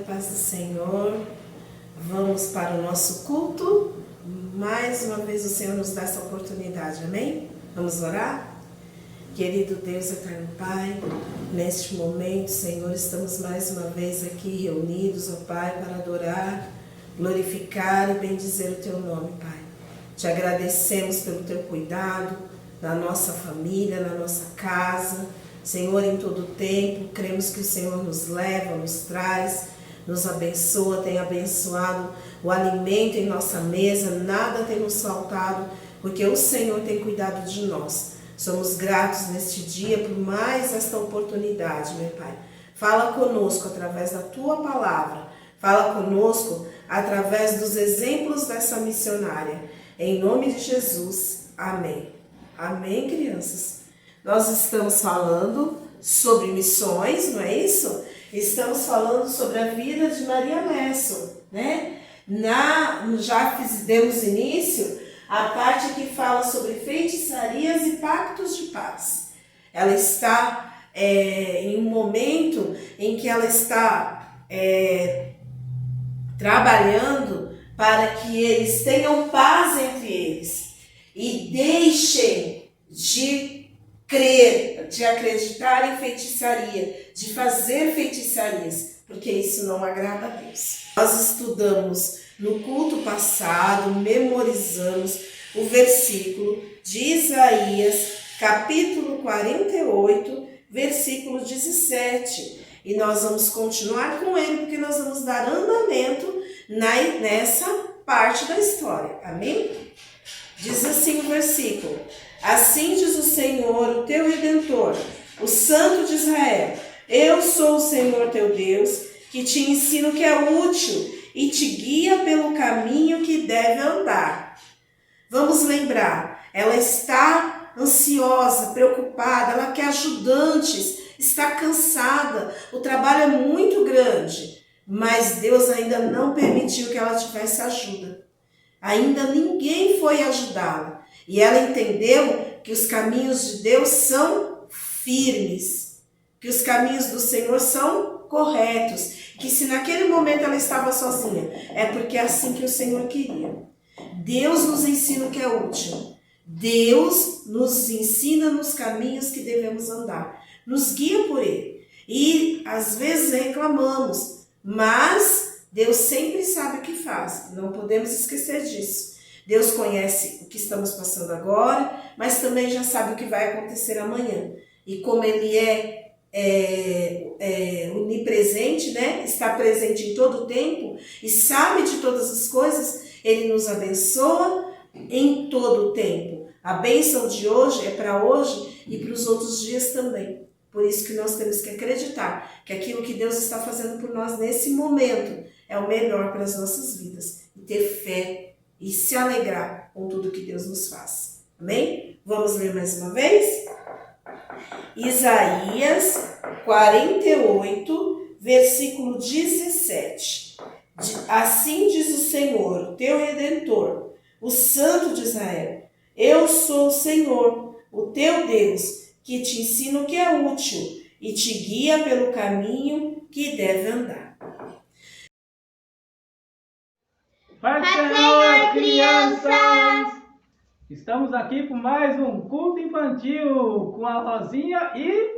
paz do Senhor. Vamos para o nosso culto. Mais uma vez o Senhor nos dá essa oportunidade, amém? Vamos orar? Querido Deus, eterno Pai, neste momento, Senhor, estamos mais uma vez aqui reunidos, ó Pai, para adorar, glorificar e bendizer o Teu nome, Pai. Te agradecemos pelo Teu cuidado na nossa família, na nossa casa. Senhor, em todo o tempo, cremos que o Senhor nos leva, nos traz, nos abençoa, tem abençoado o alimento em nossa mesa, nada tem nos faltado, porque o Senhor tem cuidado de nós. Somos gratos neste dia por mais esta oportunidade, meu Pai. Fala conosco através da Tua palavra, fala conosco através dos exemplos dessa missionária. Em nome de Jesus, amém. Amém, crianças? Nós estamos falando sobre missões, não é isso? Estamos falando sobre a vida de Maria Lesso, né? Já demos início à parte que fala sobre feitiçarias e pactos de paz. Ela está em um momento em que ela está trabalhando para que eles tenham paz entre eles e deixem de crer, de acreditar em feitiçaria, de fazer feitiçarias, porque isso não agrada a Deus. Nós estudamos no culto passado, memorizamos o versículo de Isaías, capítulo 48, versículo 17. E nós vamos continuar com ele, porque nós vamos dar andamento nessa parte da história. Amém? Diz assim o versículo: assim diz o Senhor, o teu Redentor, o Santo de Israel: eu sou o Senhor teu Deus, que te ensino o que é útil e te guia pelo caminho que deve andar. Vamos lembrar, ela está ansiosa, preocupada, ela quer ajudantes, está cansada, o trabalho é muito grande, mas Deus ainda não permitiu que ela tivesse ajuda. Ainda ninguém foi ajudá-la. E ela entendeu que os caminhos de Deus são firmes, que os caminhos do Senhor são corretos, que se naquele momento ela estava sozinha, é porque é assim que o Senhor queria. Deus nos ensina o que é útil. Deus nos ensina nos caminhos que devemos andar. Nos guia por Ele. E às vezes reclamamos, mas Deus sempre sabe o que faz. Não podemos esquecer disso. Deus conhece o que estamos passando agora, mas também já sabe o que vai acontecer amanhã. E como Ele é onipresente, né? Está presente em todo o tempo e sabe de todas as coisas, Ele nos abençoa em todo o tempo. A bênção de hoje é para hoje e para os outros dias também. Por isso que nós temos que acreditar que aquilo que Deus está fazendo por nós nesse momento é o melhor para as nossas vidas. E ter fé e se alegrar com tudo que Deus nos faz. Amém? Vamos ler mais uma vez? Isaías 48, versículo 17. Assim diz o Senhor, teu Redentor, o Santo de Israel: eu sou o Senhor, o teu Deus, que te ensina o que é útil e te guia pelo caminho que deve andar. Pai Senhor, crianças! Estamos aqui com mais um culto infantil com a Rosinha e...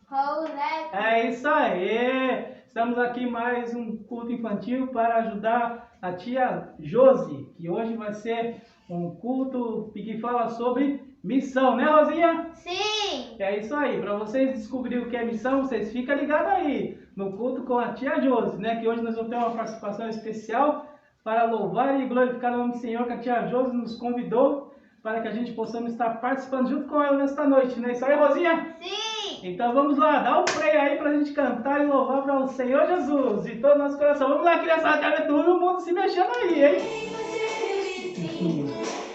Roulette. É isso aí! Estamos aqui mais um culto infantil para ajudar a tia Josi, que hoje vai ser um culto que fala sobre missão, né, Rosinha? Sim! É isso aí, para vocês descobrirem o que é missão, vocês ficam ligados aí no culto com a tia Josi, né? Que hoje nós vamos ter uma participação especial para louvar e glorificar o nome do Senhor, que a tia Josi nos convidou para que a gente possamos estar participando junto com ela nesta noite, né? Isso aí, Rosinha? Sim! Então vamos lá, dá um play aí para a gente cantar e louvar para o Senhor Jesus de todo o nosso coração. Vamos lá, criançada, quero ver todo mundo se mexendo aí, hein?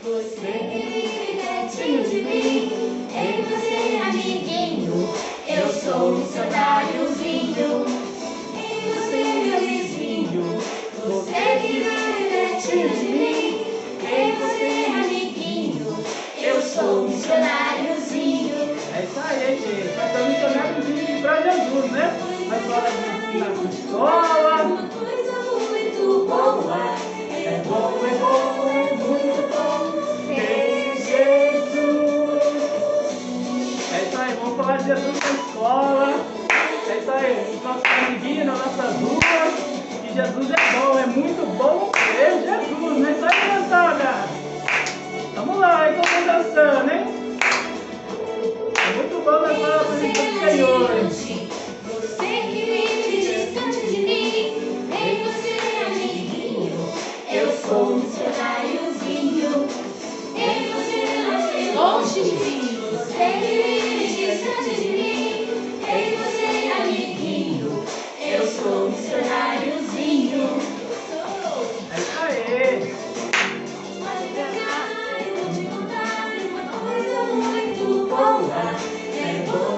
Você pertinho de mim, em você amiguinho, eu sou um missionáriozinho, em você meu vizinho, você vive pertinho de mim, em você amiguinho, eu sou um missionáriozinho. É isso aí, gente. Nós somos missionáriozinhos para Jesus, né? Vai falar na escola. Uma coisa muito boa. É bom, é muito bom. Tem Jesus. É isso aí, vamos falar de Jesus na escola. É isso aí, nos nossos amiguinhos, nas nossas ruas. Que Jesus é bom, é muito bom ter Jesus, não é isso aí, criançada? Vamos lá, aí como dançando, hein? É muito bom dançar a presença do Senhor. Você que vive distante de mim, vem você, amiguinho. Eu sou um missionáriozinho. Vem você, longe de mim. Você que vive distante de mim, vem você, amiguinho. Eu sou um missionáriozinho. É isso aí. Pode pegar, eu vou te contar uma coisa muito boa. É bom,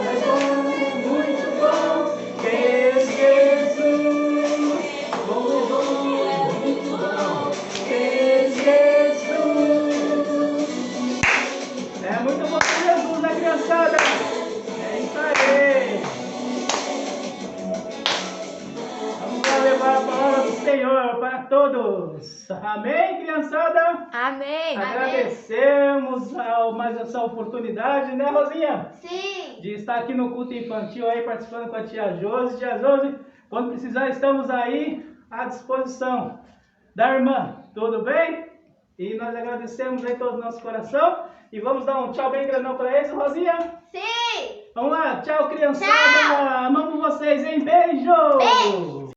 Muito bom ter Jesus. é muito bom. Ter Jesus. É muito bom ter Jesus, né, criançada? É isso aí. Vamos lá levar a palavra do Senhor para todos. Amém, criançada? Amém. Agradecemos mais essa oportunidade, né, Rosinha? Sim. De estar aqui no culto infantil aí, participando com a tia Josi. Tia Josi, quando precisar, estamos aí à disposição da irmã. Tudo bem? E nós agradecemos aí todo o nosso coração. E vamos dar um tchau bem grandão para eles, Rosinha? Sim. Vamos lá, tchau, criançada. Amamos vocês, hein? Beijo!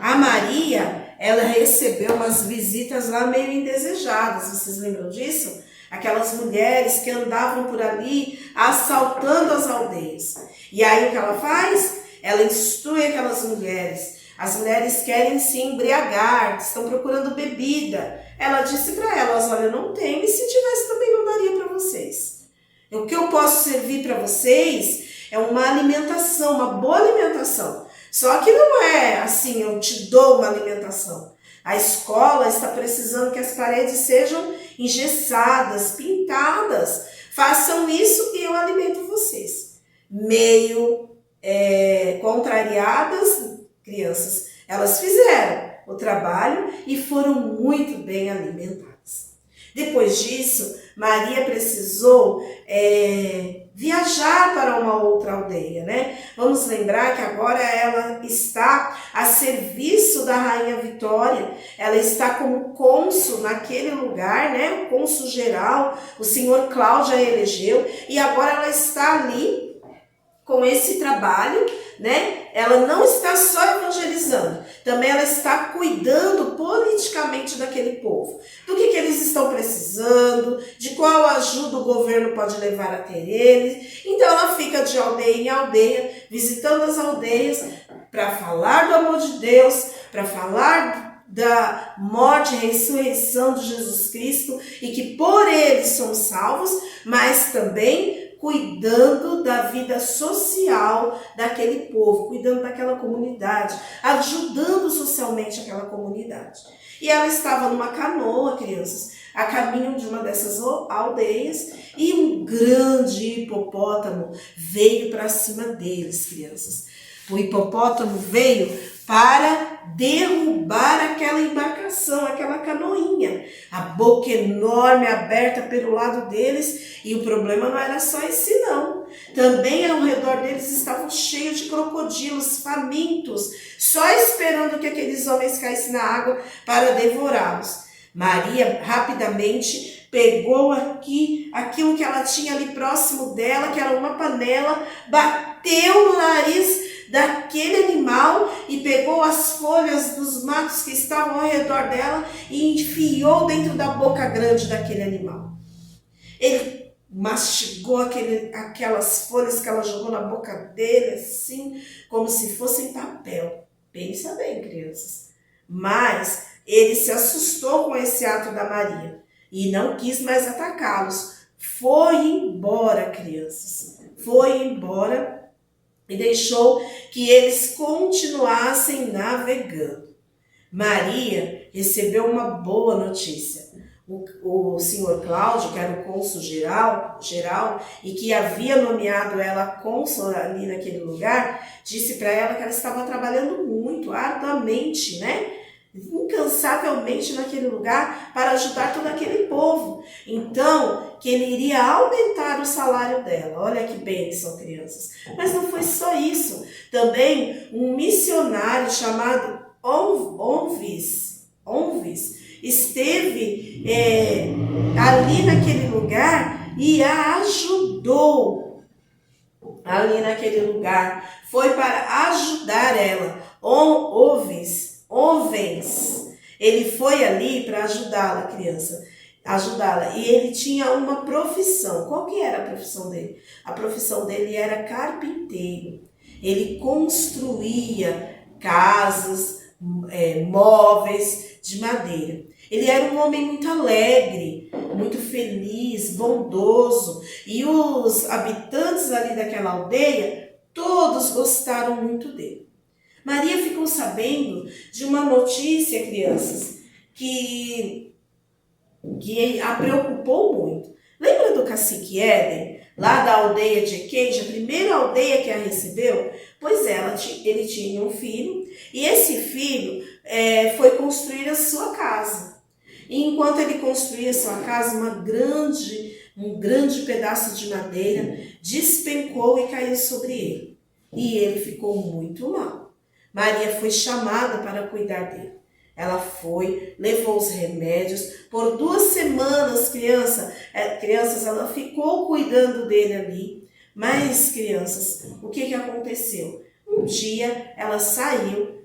A Maria, ela recebeu umas visitas lá meio indesejadas, vocês lembram disso? Aquelas mulheres que andavam por ali assaltando as aldeias. E aí o que ela faz? Ela instrui aquelas mulheres. As mulheres querem se embriagar, estão procurando bebida. Ela disse para elas, olha, não tem, e se tivesse também não daria para vocês. O que eu posso servir para vocês é uma alimentação, uma boa alimentação. Só que não é assim, eu te dou uma alimentação. A escola está precisando que as paredes sejam engessadas, pintadas. Façam isso e eu alimento vocês. Meio contrariadas, crianças, elas fizeram o trabalho e foram muito bem alimentadas. Depois disso, Maria precisou viajar para uma outra aldeia, né? Vamos lembrar que agora ela está a serviço da Rainha Vitória, ela está como cônsul naquele lugar, né? O cônsul geral, o senhor Cláudio a elegeu, e agora ela está ali com esse trabalho, né? Ela não está só evangelizando, também ela está cuidando politicamente daquele povo. Do que eles estão precisando, de qual ajuda o governo pode levar até eles. Então ela fica de aldeia em aldeia, visitando as aldeias para falar do amor de Deus, para falar da morte e ressurreição de Jesus Cristo e que por eles somos salvos, mas também cuidando da vida social daquele povo, cuidando daquela comunidade, ajudando socialmente aquela comunidade. E ela estava numa canoa, crianças, a caminho de uma dessas aldeias, e um grande hipopótamo veio para cima deles, crianças. O hipopótamo veio para derrubar aquela embarcação, aquela canoinha. A boca enorme aberta pelo lado deles, e o problema não era só esse não. Também ao redor deles estavam cheios de crocodilos famintos, só esperando que aqueles homens caíssem na água para devorá-los. Maria rapidamente pegou aquilo que ela tinha ali próximo dela, que era uma panela, bateu no nariz daquele animal e pegou as folhas dos matos que estavam ao redor dela e enfiou dentro da boca grande daquele animal. Ele mastigou aquelas folhas que ela jogou na boca dele, assim, como se fossem papel. Pensa bem, crianças. Mas ele se assustou com esse ato da Maria e não quis mais atacá-los. Foi embora, crianças. Foi embora e deixou que eles continuassem navegando. Maria recebeu uma boa notícia. o senhor Cláudio, que era o cônsul geral, e que havia nomeado ela cônsul ali naquele lugar, disse para ela que ela estava trabalhando muito, arduamente, né? Incansavelmente naquele lugar para ajudar todo aquele povo. Então, que ele iria aumentar o salário dela. Olha que bênção, crianças. Mas não foi só isso. Também um missionário chamado Onvis esteve ali naquele lugar e a ajudou ali naquele lugar. Foi para ajudar ela. Ovens. Ele foi ali para ajudá-la, criança. Ajudá-la. E ele tinha uma profissão. Qual que era a profissão dele? A profissão dele era carpinteiro. Ele construía casas, móveis de madeira. Ele era um homem muito alegre, muito feliz, bondoso. E os habitantes ali daquela aldeia, todos gostaram muito dele. Maria ficou sabendo de uma notícia, crianças, que a preocupou muito. Lembra do cacique Éden, lá da aldeia de Equende, a primeira aldeia que a recebeu? Pois ele tinha um filho, e esse filho foi construir a sua casa. E enquanto ele construía a sua casa, um grande pedaço de madeira despencou e caiu sobre ele. E ele ficou muito mal. Maria foi chamada para cuidar dele. Ela foi, levou os remédios. Por 2 semanas, crianças, ela ficou cuidando dele ali. Mas, crianças, o que aconteceu? Um dia ela saiu,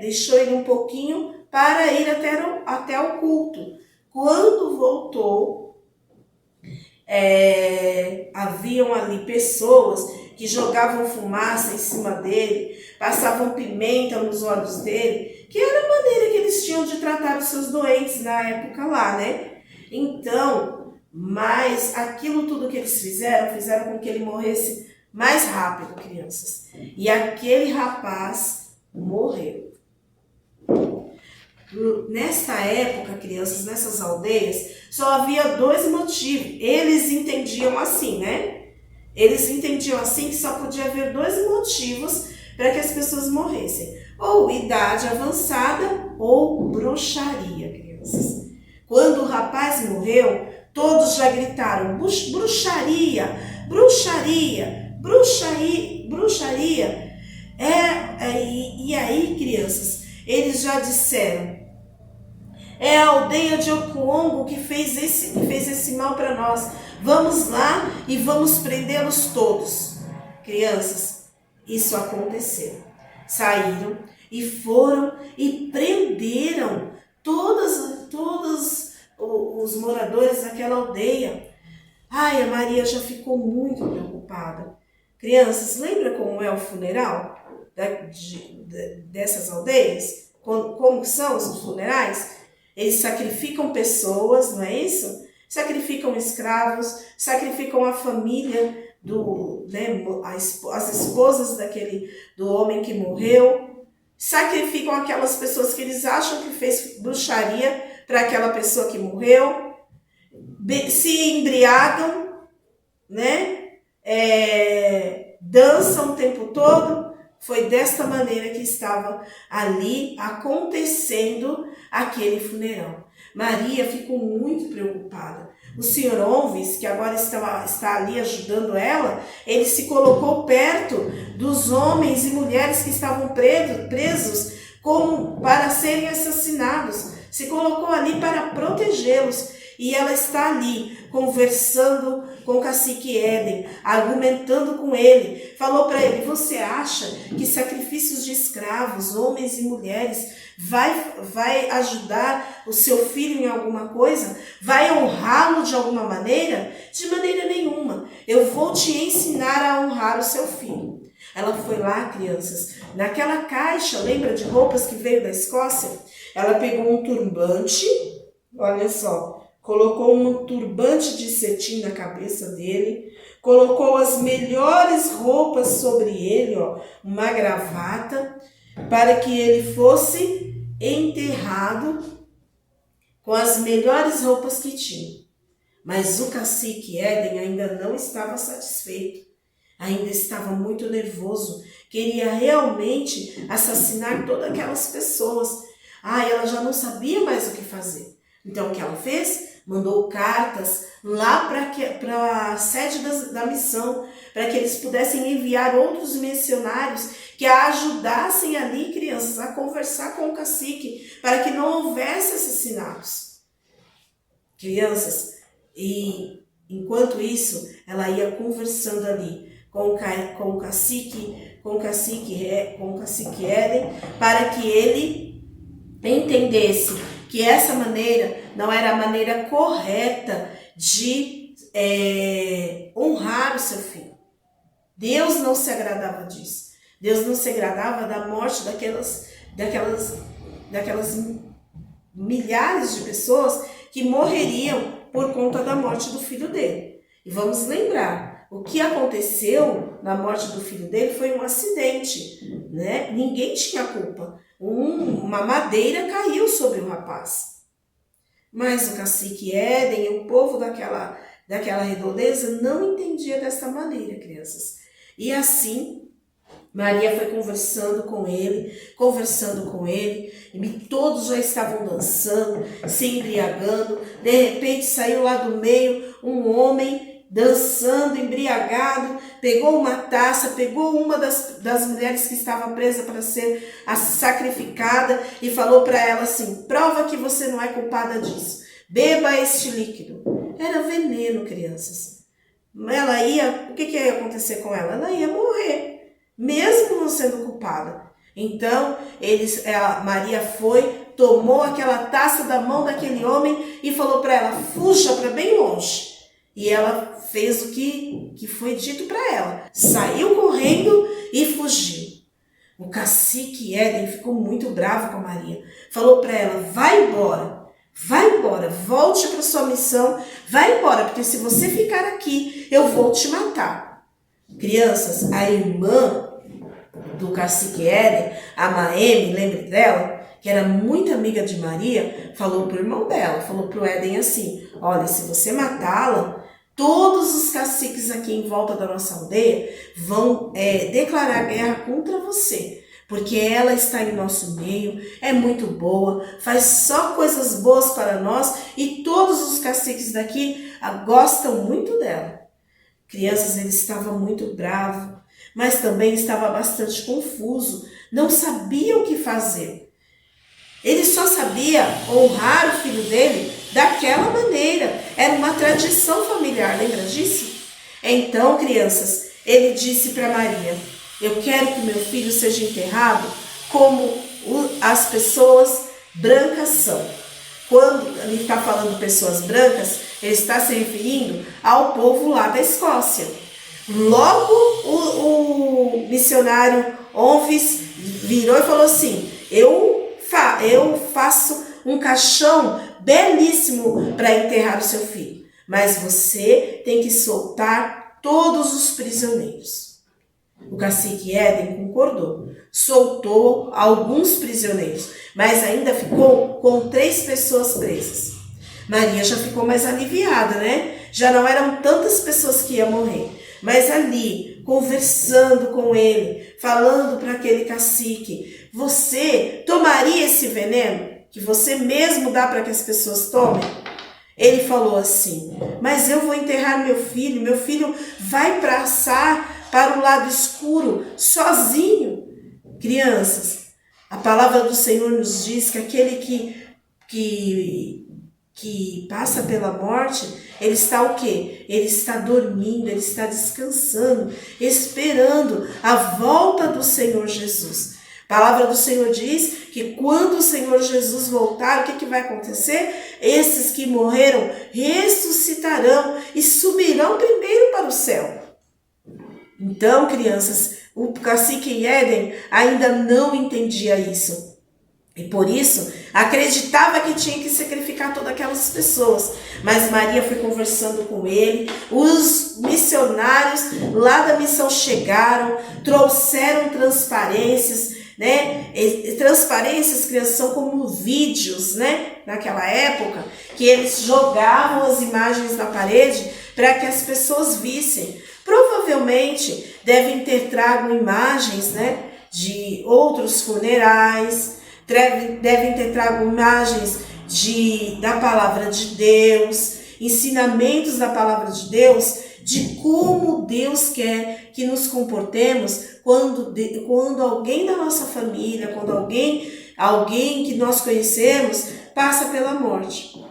deixou ele um pouquinho para ir até o culto. Quando voltou, haviam ali pessoas que jogavam fumaça em cima dele, passavam pimenta nos olhos dele, que era a maneira que eles tinham de tratar os seus doentes na época lá, né? Então, mas aquilo tudo que eles fizeram com que ele morresse mais rápido, crianças. E aquele rapaz morreu. Nesta época, crianças, nessas aldeias, só havia 2 motivos. Eles entendiam assim, né? Eles entendiam assim que só podia haver 2 motivos para que as pessoas morressem. Ou idade avançada ou bruxaria, crianças. Quando o rapaz morreu, todos já gritaram, bruxaria, bruxaria, bruxaria, bruxaria. E aí, crianças, eles já disseram, é a aldeia de Okuongo que fez esse mal para nós. Vamos lá e vamos prendê-los todos. Crianças, isso aconteceu. Saíram e foram e prenderam todos os moradores daquela aldeia. Ai, a Maria já ficou muito preocupada. Crianças, lembra como é o funeral dessas aldeias? Como são os funerais? Eles sacrificam pessoas, não é isso? Sacrificam escravos, sacrificam a família, as esposas do homem que morreu, sacrificam aquelas pessoas que eles acham que fez bruxaria para aquela pessoa que morreu, se embriagam, né? Dançam o tempo todo. Foi desta maneira que estava ali acontecendo aquele funeral. Maria ficou muito preocupada. O senhor Onvis, que agora está ali ajudando ela, ele se colocou perto dos homens e mulheres que estavam presos para serem assassinados. Se colocou ali para protegê-los. E ela está ali conversando com o cacique Éden, argumentando com ele. Falou para ele, você acha que sacrifícios de escravos, homens e mulheres, vai ajudar o seu filho em alguma coisa? Vai honrá-lo de alguma maneira? De maneira nenhuma. Eu vou te ensinar a honrar o seu filho. Ela foi lá, crianças, naquela caixa, lembra de roupas que veio da Escócia? Ela pegou um turbante, olha só, colocou um turbante de cetim na cabeça dele, colocou as melhores roupas sobre ele, uma gravata, para que ele fosse enterrado com as melhores roupas que tinham. Mas o cacique Éden ainda não estava satisfeito, ainda estava muito nervoso, queria realmente assassinar todas aquelas pessoas. Ela já não sabia mais o que fazer. Então o que ela fez? Mandou cartas lá para a sede da missão, para que eles pudessem enviar outros missionários que a ajudassem ali, crianças, a conversar com o cacique, para que não houvesse assassinatos. Crianças, e enquanto isso, ela ia conversando ali com o cacique Éden, para que ele entendesse que essa maneira não era a maneira correta de honrar o seu filho. Deus não se agradava disso. Deus não se agradava da morte daquelas milhares de pessoas que morreriam por conta da morte do filho dele. E vamos lembrar, o que aconteceu na morte do filho dele foi um acidente, né? Ninguém tinha culpa. Uma madeira caiu sobre o rapaz. Mas o cacique Éden e o povo daquela redondeza não entendia desta maneira, crianças. E assim, Maria foi conversando com ele, e todos já estavam dançando, se embriagando. De repente saiu lá do meio um homem dançando, embriagado, pegou uma taça, pegou uma das mulheres que estava presa para ser sacrificada e falou para ela assim: prova que você não é culpada disso, beba este líquido. Era veneno, crianças. O que ia acontecer com ela? Ela ia morrer, mesmo não sendo culpada. Então, Maria foi, tomou aquela taça da mão daquele homem e falou para ela: fuja para bem longe. E ela fez o que foi dito para ela. Saiu correndo e fugiu. O cacique Éden ficou muito bravo com a Maria. Falou para ela: vai embora, volte para sua missão, vai embora, porque se você ficar aqui, eu vou te matar. Crianças, a irmã do cacique Éden, a Maeme, lembre dela, que era muito amiga de Maria, falou para o irmão dela, falou para o Éden assim: olha, se você matá-la, todos os caciques aqui em volta da nossa aldeia vão declarar guerra contra você, porque ela está em nosso meio, é muito boa, faz só coisas boas para nós e todos os caciques daqui gostam muito dela. Crianças, ele estava muito bravo, mas também estava bastante confuso, não sabia o que fazer. Ele só sabia honrar o filho dele daquela maneira. Era uma tradição familiar, lembra disso? Então, crianças, ele disse para Maria: eu quero que meu filho seja enterrado como as pessoas brancas são. Quando ele está falando pessoas brancas, ele está se referindo ao povo lá da Escócia. Logo, o missionário Onvis virou e falou assim: eu faço um caixão belíssimo para enterrar o seu filho, mas você tem que soltar todos os prisioneiros. O cacique Éden concordou, soltou alguns prisioneiros, mas ainda ficou com 3 pessoas presas. Maria já ficou mais aliviada, né? Já não eram tantas pessoas que iam morrer, mas ali, conversando com ele, falando para aquele cacique: você tomaria esse veneno que você mesmo dá para que as pessoas tomem? Ele falou assim: mas eu vou enterrar meu filho vai passar para o lado escuro sozinho. Crianças, a palavra do Senhor nos diz que aquele que passa pela morte, ele está o quê? Ele está dormindo, ele está descansando, esperando a volta do Senhor Jesus. A palavra do Senhor diz que quando o Senhor Jesus voltar, o que vai acontecer? Esses que morreram ressuscitarão e subirão primeiro para o céu. Então, crianças, o cacique Éden ainda não entendia isso. E por isso, acreditava que tinha que sacrificar todas aquelas pessoas. Mas Maria foi conversando com ele, os missionários lá da missão chegaram, trouxeram transparências, né? Transparências, crianças, são como vídeos, né? Naquela época, que eles jogavam as imagens na parede para que as pessoas vissem. Provavelmente devem ter trago imagens, né, de outros funerais, devem ter trago imagens da palavra de Deus, ensinamentos da palavra de Deus, de como Deus quer que nos comportemos quando alguém da nossa família, quando alguém que nós conhecemos passa pela morte.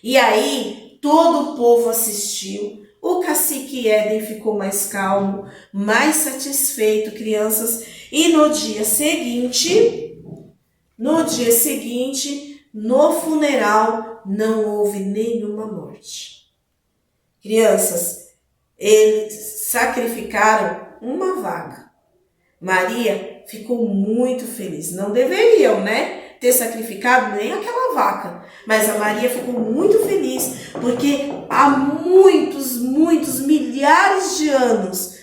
E aí todo o povo assistiu. O cacique Éden ficou mais calmo, mais satisfeito, crianças. E no dia seguinte, no funeral, não houve nenhuma morte. Crianças, eles sacrificaram uma vaca. Maria ficou muito feliz. Não deveriam, né, ter sacrificado nem aquela vaca. Mas a Maria ficou muito feliz, porque há muitos milhares de anos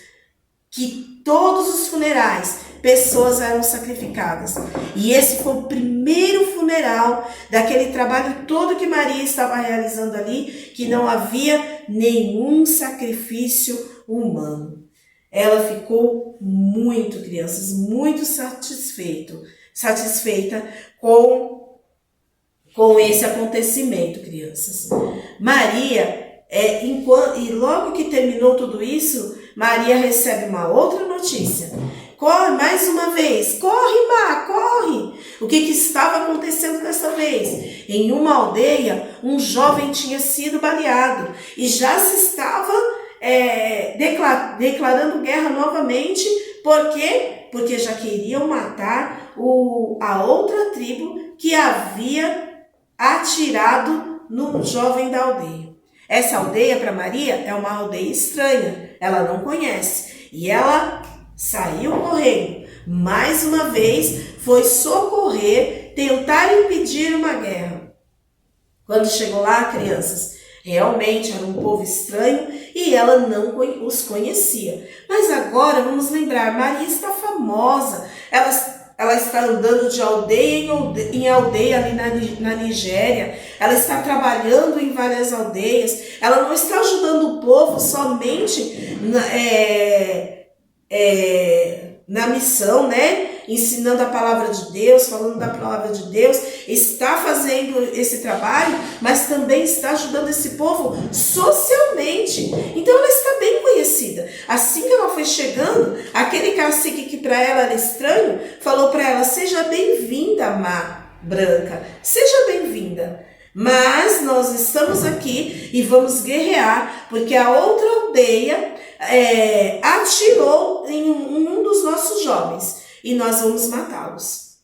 que todos os funerais, pessoas eram sacrificadas. E esse foi o primeiro funeral daquele trabalho todo que Maria estava realizando ali, que não havia nenhum sacrifício humano. Ela ficou muito, crianças, muito satisfeita com esse acontecimento, crianças. Maria, e logo que terminou tudo isso, Maria recebe uma outra notícia. Corre mais uma vez, corre, Má, corre! O que estava acontecendo dessa vez? Em uma aldeia, um jovem tinha sido baleado e já se estava declarando guerra novamente. Por quê? Porque já queriam matar a outra tribo que havia atirado no jovem da aldeia. Essa aldeia para Maria é uma aldeia estranha, ela não conhece. E ela saiu correndo. Mais uma vez, foi socorrer, tentar impedir uma guerra. Quando chegou lá, crianças, realmente era um povo estranho e ela não os conhecia. Mas agora, vamos lembrar, Maria está famosa. Ela está andando de aldeia em aldeia ali na Nigéria. Ela está trabalhando em várias aldeias. Ela não está ajudando o povo somente na missão, né? Ensinando a palavra de Deus, falando da palavra de Deus, está fazendo esse trabalho, mas também está ajudando esse povo socialmente. Então ela está bem conhecida. Assim que ela foi chegando, aquele cacique que para ela era estranho, falou para ela: seja bem-vinda, Má Branca, seja bem-vinda. Mas nós estamos aqui e vamos guerrear, porque a outra aldeia atirou em um dos nossos jovens e nós vamos matá-los.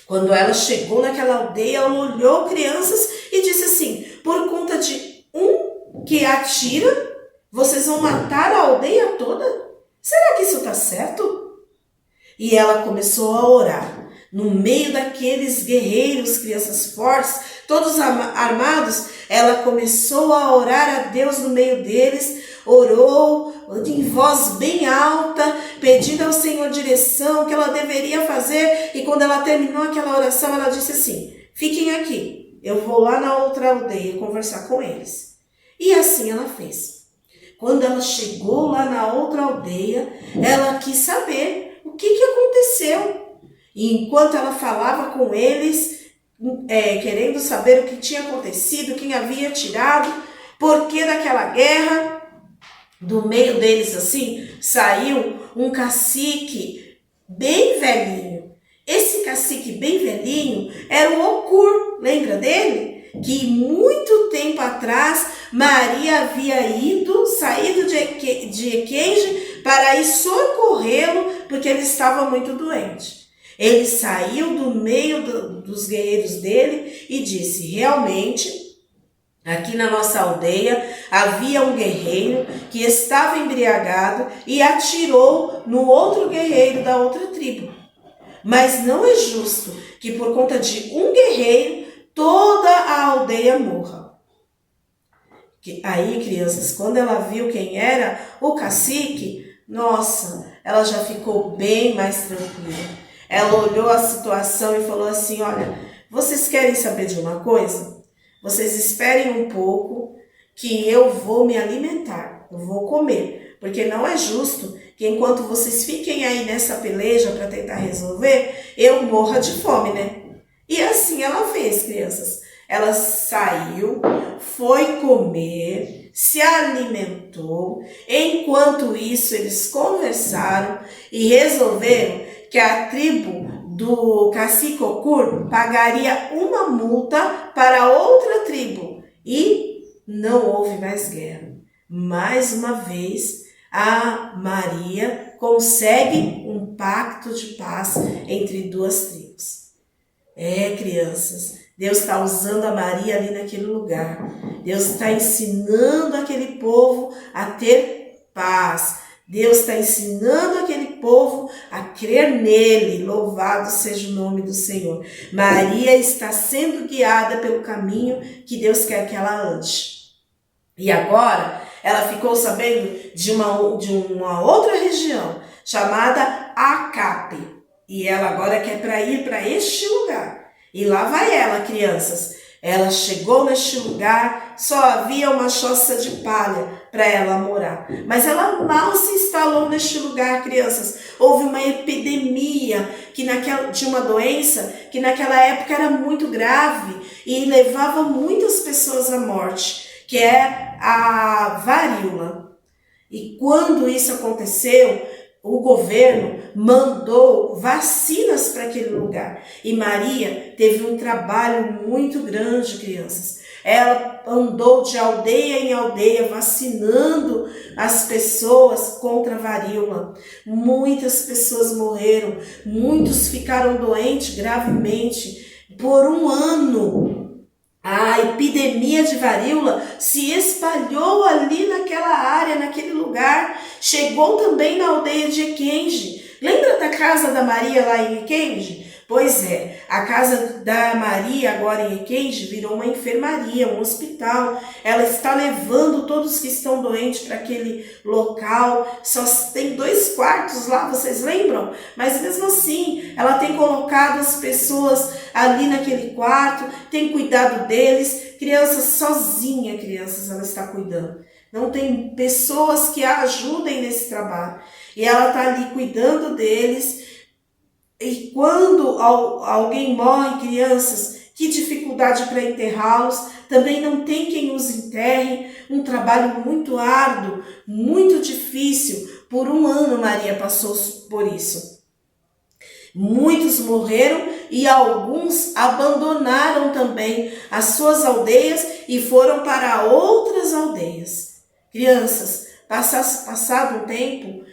Quando ela chegou naquela aldeia, ela olhou crianças e disse assim: por conta de um que atira, vocês vão matar a aldeia toda? Será que isso está certo? E ela começou a orar. No meio daqueles guerreiros, crianças fortes, todos armados, ela começou a orar a Deus no meio deles, orou em voz bem alta, pedindo ao Senhor direção, o que ela deveria fazer. E quando ela terminou aquela oração, ela disse assim: fiquem aqui, eu vou lá na outra aldeia conversar com eles. E assim ela fez. Quando ela chegou lá na outra aldeia, ela quis saber o que aconteceu. E enquanto ela falava com eles, querendo saber o que tinha acontecido, quem havia tirado, por que daquela guerra, do meio deles assim, saiu um cacique bem velhinho. Esse cacique bem velhinho era o Ocur, lembra dele? Que muito tempo atrás Maria havia saído de Equenge para ir socorrê-lo, porque ele estava muito doente. Ele saiu do meio dos guerreiros dele e disse: realmente, aqui na nossa aldeia havia um guerreiro que estava embriagado e atirou no outro guerreiro da outra tribo. Mas não é justo que por conta de um guerreiro toda a aldeia morra. Aí, crianças, quando ela viu quem era o cacique, nossa, ela já ficou bem mais tranquila. Ela olhou a situação e falou assim, olha, vocês querem saber de uma coisa? Vocês esperem um pouco que eu vou me alimentar, eu vou comer. Porque não é justo que enquanto vocês fiquem aí nessa peleja para tentar resolver, eu morra de fome, né? E assim ela fez, crianças. Ela saiu, foi comer, se alimentou. Enquanto isso, eles conversaram e resolveram que a tribo do cacique Ocur pagaria uma multa para outra tribo. E não houve mais guerra. Mais uma vez, a Maria consegue um pacto de paz entre duas tribos. Crianças, Deus está usando a Maria ali naquele lugar. Deus está ensinando aquele povo a ter paz. Deus está ensinando aquele povo a crer nele. Louvado seja o nome do Senhor. Maria está sendo guiada pelo caminho que Deus quer que ela ande. E agora, ela ficou sabendo de uma outra região, chamada Acape. E ela agora quer ir para este lugar. E lá vai ela, crianças. Ela chegou neste lugar, só havia uma choça de palha para ela morar. Mas ela mal se instalou neste lugar, crianças. Houve uma epidemia de uma doença que naquela época era muito grave e levava muitas pessoas à morte, que é a varíola. E quando isso aconteceu, o governo mandou vacinas para aquele lugar. E Maria teve um trabalho muito grande, crianças. Ela andou de aldeia em aldeia, vacinando as pessoas contra a varíola. Muitas pessoas morreram, muitos ficaram doentes gravemente. Por um ano, a epidemia de varíola se espalhou ali naquela área, naquele lugar. Chegou também na aldeia de Equenge. Lembra da casa da Maria lá em Equenge? Pois é, a casa da Maria agora em Equenge virou uma enfermaria, um hospital. Ela está levando todos que estão doentes para aquele local. Só tem 2 quartos lá, vocês lembram? Mas mesmo assim, ela tem colocado as pessoas ali naquele quarto, tem cuidado deles. Crianças sozinha, crianças, ela está cuidando. Não tem pessoas que a ajudem nesse trabalho. E ela está ali cuidando deles. E quando alguém morre, crianças, que dificuldade para enterrá-los, também não tem quem os enterre, um trabalho muito árduo, muito difícil. Por um ano Maria passou por isso. Muitos morreram e alguns abandonaram também as suas aldeias e foram para outras aldeias. Crianças, passado um tempo,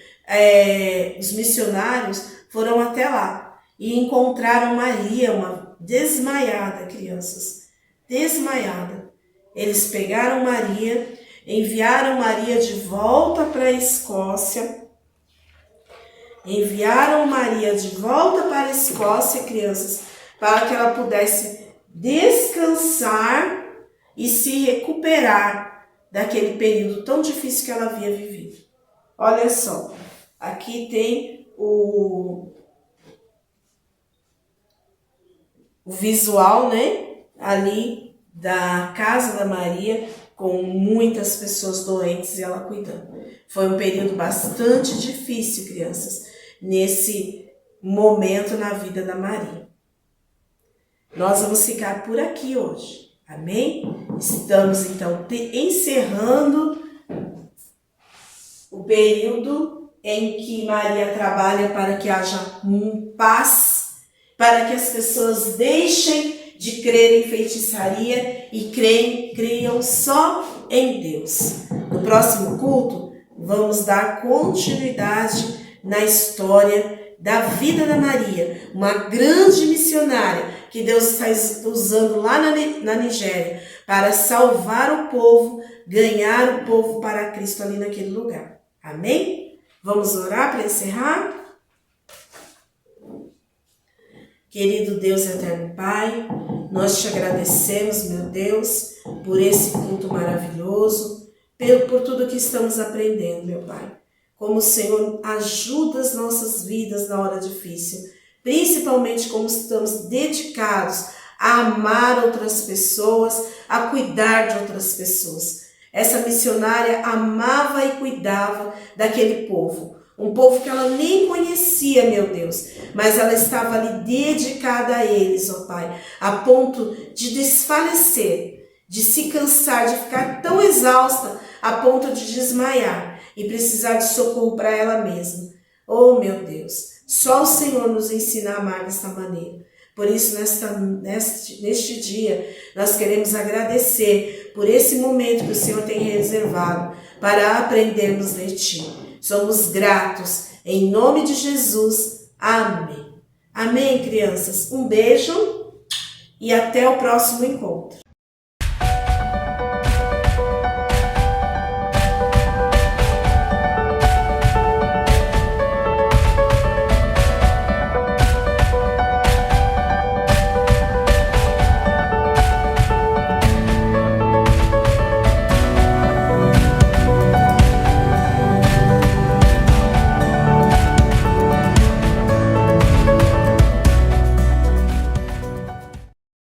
os missionários foram até lá e encontraram Maria, uma desmaiada, crianças, desmaiada. Eles pegaram Maria, enviaram Maria de volta para a Escócia, crianças, para que ela pudesse descansar e se recuperar daquele período tão difícil que ela havia vivido. Olha só, aqui tem o visual, né, ali da casa da Maria, com muitas pessoas doentes e ela cuidando. Foi um período bastante difícil, crianças, nesse momento na vida da Maria. Nós vamos ficar por aqui hoje, amém? Estamos então encerrando o período em que Maria trabalha para que haja paz, para que as pessoas deixem de crer em feitiçaria e creiam só em Deus. No próximo culto, vamos dar continuidade na história da vida da Maria, uma grande missionária que Deus está usando lá na Nigéria para salvar o povo, ganhar o povo para Cristo ali naquele lugar. Amém? Vamos orar para encerrar? Querido Deus e eterno Pai, nós te agradecemos, meu Deus, por esse culto maravilhoso, por tudo que estamos aprendendo, meu Pai. como o Senhor ajuda as nossas vidas na hora difícil, principalmente como estamos dedicados a amar outras pessoas, a cuidar de outras pessoas. Essa missionária amava e cuidava daquele povo, um povo que ela nem conhecia, meu Deus, mas ela estava ali dedicada a eles, ó Pai, a ponto de desfalecer, de se cansar, de ficar tão exausta a ponto de desmaiar e precisar de socorro para ela mesma. Oh, meu Deus, só o Senhor nos ensina a amar dessa maneira. Por isso, neste dia, nós queremos agradecer por esse momento que o Senhor tem reservado para aprendermos de Ti. Somos gratos, em nome de Jesus. Amém. Amém, crianças. Um beijo e até o próximo encontro.